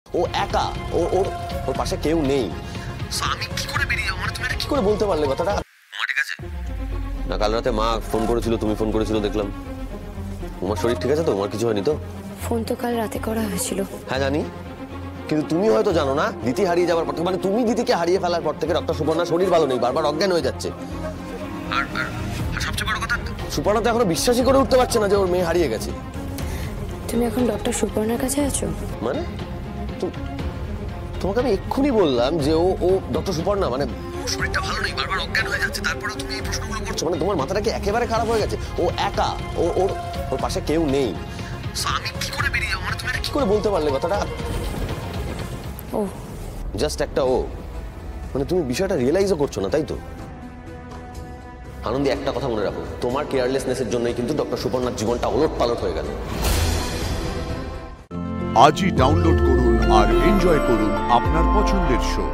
ও একা, ওর ওর পাশে কেউ নেই। আমি কি করে বেরিয়ে যাবো? মানে তুমি এটা কি করে বলতে পারলে কথাটা? ঠিক আছে না, কাল রাতে মা ফোন করেছিল, তুমি ফোন করেছিল দেখলাম। তোমার শরীর ঠিক আছে তো? তোমার কিছু হয়নি তো? ফোন তো কাল রাতে করা হয়েছিল। হ্যাঁ জানি, কিন্তু তুমি হয়তো জানো না, দিতি হারিয়ে যাওয়ার পর থেকে, মানে তুমি দিদিকে হারিয়ে ফেলার পর থেকে ডক্টর সুপর্ণার শরীর ভালো নেই, বারবার অজ্ঞান হয়ে যাচ্ছে। আর সবচেয়ে বড় কথা, সুপর্ণা তো এখনো বিশ্বাসই করে উঠতে পারছে না যে ওর মেয়ে হারিয়ে গেছে। তুমি এখন ডক্টর সুপর্ণার কাছে আছো? মানে তোমাকে আমি এক্ষুনি বললাম যে ও ডক্টর সুপর্ণা, মানে শরীরটা ভালো নেই, বারবার অজ্ঞান হয়ে যাচ্ছে, তারপরে তুমি এই প্রশ্নগুলো করছো। মানে তোমার মাথাটা কি একেবারে খারাপ হয়ে গেছে? ও একা, ওর পাশে কেউ নেই। আমি কি করে বেরিয়ে যাবো? মানে তুমি এটা কি করে বলতে পারলে কথাটা? ও জাস্ট একটা ও, মানে তুমি বিষয়টা রিয়েলাইজও করছো না, তাই তো? আনন্দী, একটা কথা মনে রাখো, তোমার কেয়ারলেসনেসের জন্যই কিন্তু ডক্টর সুপর্ণার জীবনটা ওলটপালট হয়ে গেল। আজই ডাউনলোড করুন আর এনজয় করুন আপনার পছন্দের শো।